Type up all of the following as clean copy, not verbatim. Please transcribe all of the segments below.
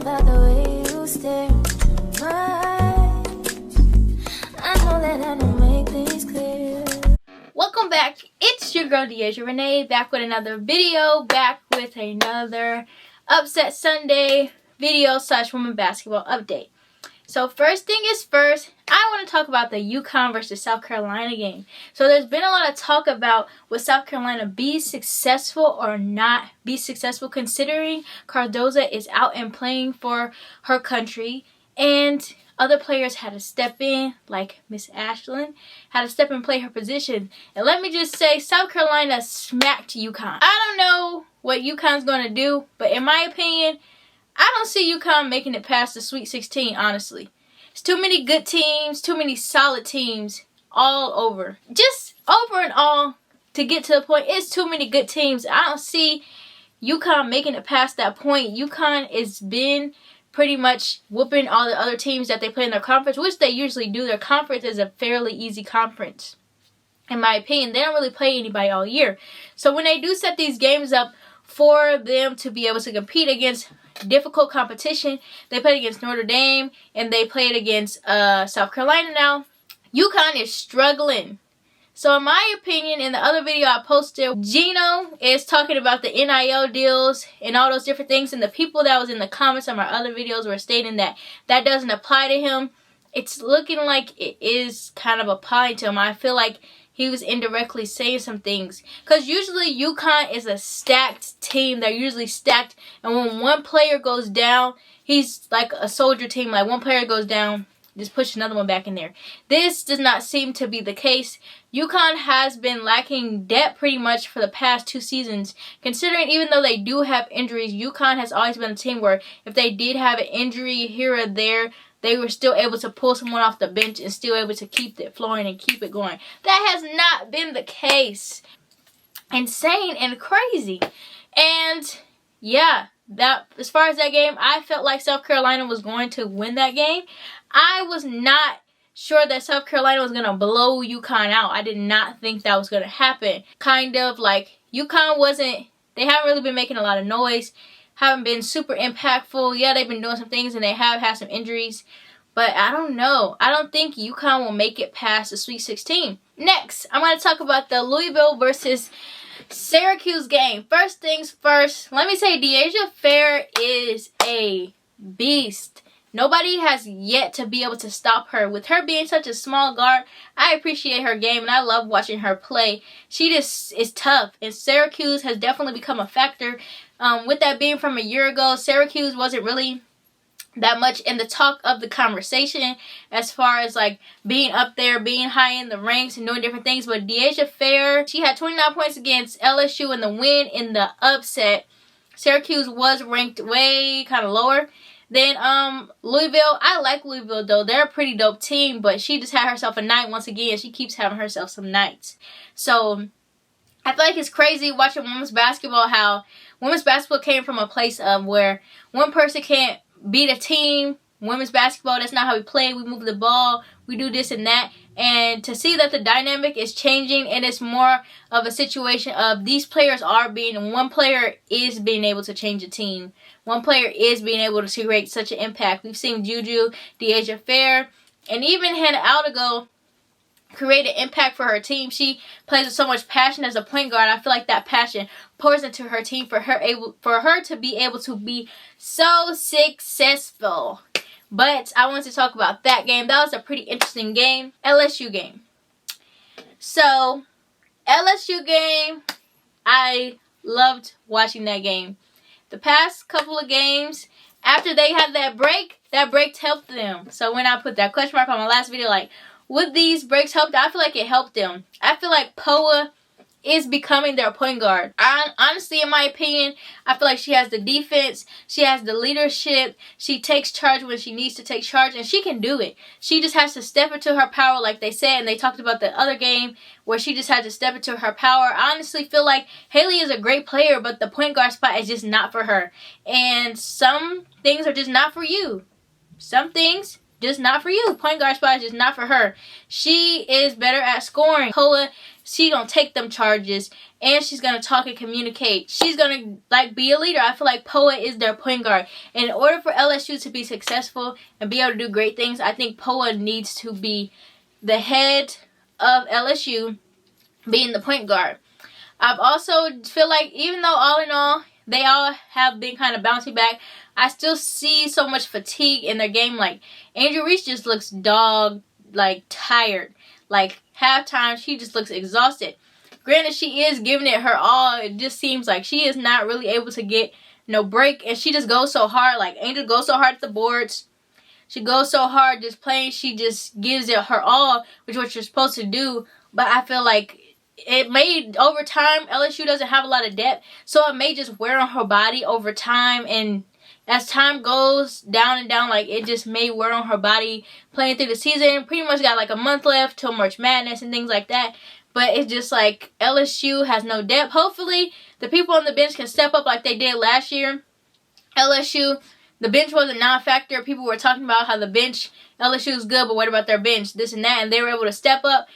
about the way you stare into my eyes. I know that I don't make things clear. Welcome back. It's your girl Deja Renee, back with another video, back with another Upset Sunday video / women basketball update. So first thing is first, I want to talk about the UConn versus South Carolina game. So there's been a lot of talk about will South Carolina be successful or not be successful, considering Cardoza is out and playing for her country, and other players had to step in, like Miss Ashland, had to step and play her position. And let me just say, South Carolina smacked UConn. I don't know what UConn's going to do, but in my opinion, I don't see UConn making it past the Sweet 16, honestly. It's too many good teams, too many solid teams all over. Just over and all, to get to the point, it's too many good teams. I don't see UConn making it past that point. UConn has been pretty much whooping all the other teams that they play in their conference, which they usually do. Their conference is a fairly easy conference. In my opinion, they don't really play anybody all year. So when they do set these games up for them to be able to compete against difficult competition, they played against Notre Dame and they played against South Carolina now. UConn is struggling. So in my opinion, in the other video I posted, Gino is talking about the NIL deals and all those different things, and the people that was in the comments on my other videos were stating that that doesn't apply to him. It's looking like it is kind of applying to him. I feel like he was indirectly saying some things, because usually UConn is a stacked team. They're usually stacked, and when one player goes down, he's like a soldier team. Like one player goes down, just push another one back in there. This does not seem to be the case. UConn has been lacking depth pretty much for the past 2 seasons. Considering even though they do have injuries, UConn has always been a team where if they did have an injury here or there, they were still able to pull someone off the bench and still able to keep it flowing and keep it going. That has not been the case. Insane and crazy. And yeah, that as far as that game, I felt like South Carolina was going to win that game. I was not sure that South Carolina was going to blow UConn out. I did not think that was going to happen. Kind of like UConn they haven't really been making a lot of noise. Haven't been super impactful. Yeah, they've been doing some things and they have had some injuries. But I don't know. I don't think UConn will make it past the Sweet 16. Next, I'm going to talk about the Louisville versus Syracuse game. First things first, let me say Deja Fair is a beast. Nobody has yet to be able to stop her. With her being such a small guard, I appreciate her game and I love watching her play. She just is tough, and Syracuse has definitely become a factor. With that being from a year ago, Syracuse wasn't really that much in the talk of the conversation as far as like being up there, being high in the ranks and doing different things. But Deja Fair, she had 29 points against LSU in the win. In the upset, Syracuse was ranked way kind of lower. Then Louisville, I like Louisville though. They're a pretty dope team, but she just had herself a night once again. She keeps having herself some nights. So I feel like it's crazy watching women's basketball, how women's basketball came from a place of where one person can't beat a team. Women's basketball, that's not how we play. We move the ball, we do this and that. And to see that the dynamic is changing and it's more of a situation of these players are being, one player is being able to change a team. One player is being able to create such an impact. We've seen Juju, Deja Fair, and even Hannah Aldigo create an impact for her team. She plays with so much passion as a point guard. I feel like that passion pours into her team for her to be able to be so successful. But I wanted to talk about that game. That was a pretty interesting game. LSU game. So, LSU game, I loved watching that game. The past couple of games, after they had that break helped them. So when I put that question mark on my last video, like, would these breaks help? I feel like it helped them. I feel like Poa is becoming their point guard. Honestly, in my opinion, I feel like she has the defense, she has the leadership, she takes charge when she needs to take charge, and she can do it. She just has to step into her power, like they said, and they talked about the other game where she just had to step into her power. I honestly feel like Haley is a great player, but the point guard spot is just not for her. And some things are just not for you. Some things just not for you. Point guard spot is just not for her. She is better at scoring. Poa, she gonna take them charges, and she's gonna talk and communicate. She's gonna like be a leader. I feel like Poa is their point guard. And in order for LSU to be successful and be able to do great things, I think Poa needs to be the head of LSU, being the point guard. I've also feel like even though all in all they all have been kind of bouncing back, I still see so much fatigue in their game. Like Angel Reese just looks tired. Like halftime, she just looks exhausted. Granted, she is giving it her all. It just seems like she is not really able to get no break, and she just goes so hard. Like Angel goes so hard at the boards. She goes so hard just playing. She just gives it her all, which is what you're supposed to do. But I feel like it may, over time, LSU doesn't have a lot of depth, so it may just wear on her body over time. And as time goes down and down, like it just may wear on her body playing through the season. Pretty much got like a month left till March Madness and things like that. But it's just like LSU has no depth. Hopefully, the people on the bench can step up like they did last year. LSU, the bench was a non-factor. People were talking about how the bench, LSU is good, but what about their bench? This and that, and they were able to step up.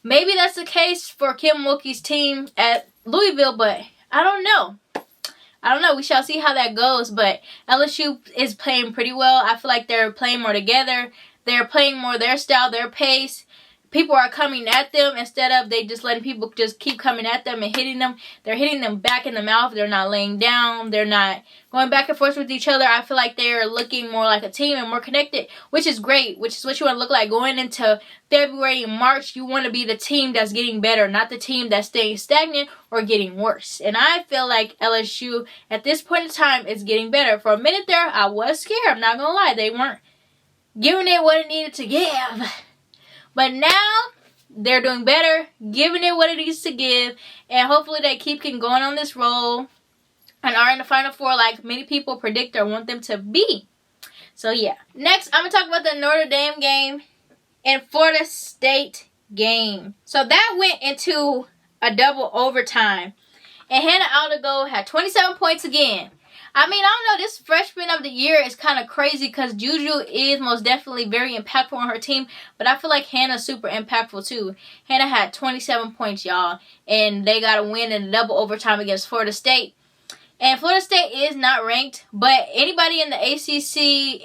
Maybe that's the case for Kim Mulkey's team at Louisville, but I don't know. We shall see how that goes, but LSU is playing pretty well. I feel like they're playing more together. They're playing more their style, their pace. People are coming at them instead of they just letting people just keep coming at them and hitting them. They're hitting them back in the mouth. They're not laying down. They're not going back and forth with each other. I feel like they're looking more like a team and more connected, which is great, which is what you want to look like going into February and March. You want to be the team that's getting better, not the team that's staying stagnant or getting worse. And I feel like LSU at this point in time is getting better. For a minute there, I was scared. I'm not going to lie. They weren't giving it what it needed to give. But now, they're doing better, giving it what it needs to give, and hopefully they keep going on this roll and are in the Final Four like many people predict or want them to be. So, yeah. Next, I'm going to talk about the Notre Dame game and Florida State game. So, that went into a double overtime, and Hannah Aldigo had 27 points again. I mean, I don't know, this freshman of the year is kind of crazy because Juju is most definitely very impactful on her team, but I feel like Hannah's super impactful too. Hannah had 27 points, y'all, and they got a win in a double overtime against Florida State. And Florida State is not ranked, but anybody in the ACC,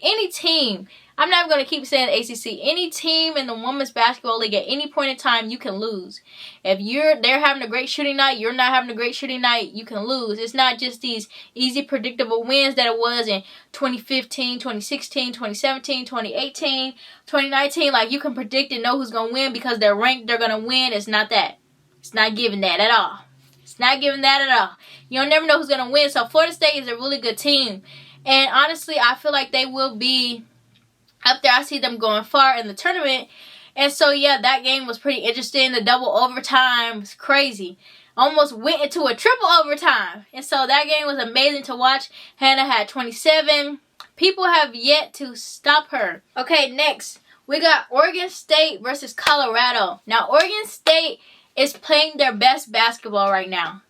any team, I'm not going to keep saying ACC, any team in the women's basketball league at any point in time, you can lose. If they're having a great shooting night, you're not having a great shooting night, you can lose. It's not just these easy, predictable wins that it was in 2015, 2016, 2017, 2018, 2019. Like, you can predict and know who's going to win because they're ranked, they're going to win. It's not that. It's not giving that at all. It's not giving that at all. You'll never know who's going to win. So, Florida State is a really good team. And honestly, I feel like they will be up there. I see them going far in the tournament. And so, yeah, that game was pretty interesting. The double overtime was crazy. Almost went into a triple overtime. And so that game was amazing to watch. Hannah had 27. People have yet to stop her. Okay, next, we got Oregon State versus Colorado. Now, Oregon State is playing their best basketball right now.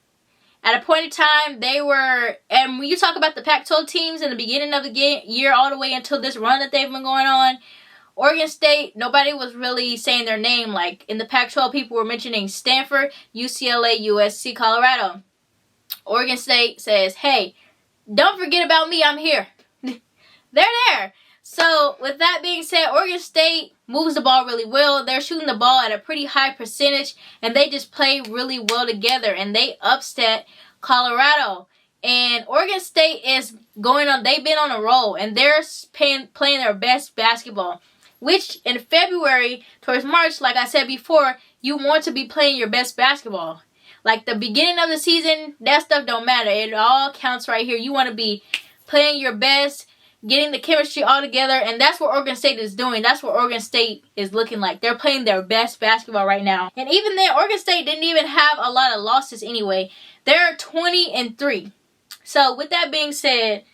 At a point in time, they were, and when you talk about the Pac-12 teams in the beginning of the year all the way until this run that they've been going on, Oregon State, nobody was really saying their name. Like, in the Pac-12, people were mentioning Stanford, UCLA, USC, Colorado. Oregon State says, hey, don't forget about me, I'm here. They're there. So, with that being said, Oregon State moves the ball really well. They're shooting the ball at a pretty high percentage, and they just play really well together, and they upset Colorado. And Oregon State is going on, they've been on a roll, and they're playing their best basketball, which in February towards March, like I said before, you want to be playing your best basketball. Like the beginning of the season, that stuff don't matter. It all counts right here. You want to be playing your best, getting the chemistry all together, and that's what Oregon State is doing. That's what Oregon State is looking like. They're playing their best basketball right now. And even then, Oregon State didn't even have a lot of losses anyway. They're 20-3. So with that being said,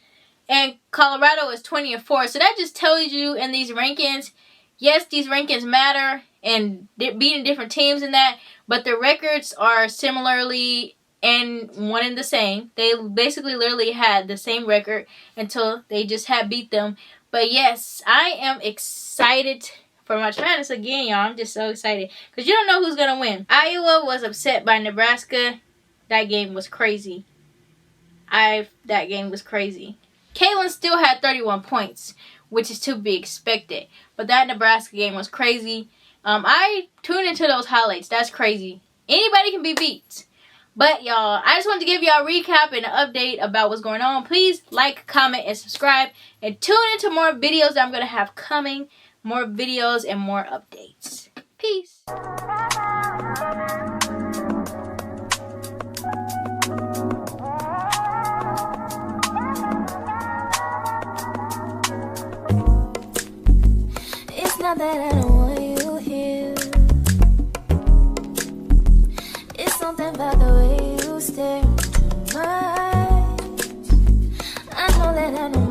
and Colorado is 20-4. So that just tells you in these rankings, yes, these rankings matter and beating different teams in that, but the records are similarly and one and the same. They basically literally had the same record until they just had beat them But yes, I am excited for March Madness again, y'all. I'm just so excited because you don't know who's gonna win. Iowa was upset by Nebraska. That game was crazy. That game was crazy. Caitlin still had 31 points, which is to be expected. But that Nebraska game was crazy. I tuned into those highlights. That's crazy. Anybody can be beat. But y'all, I just wanted to give y'all a recap and an update about what's going on. Please like, comment, and subscribe. And tune into more videos that I'm going to have coming. More videos and more updates. Peace. It's not that I don't want you here. It's something about the way you stare into my eyes. I know that I don't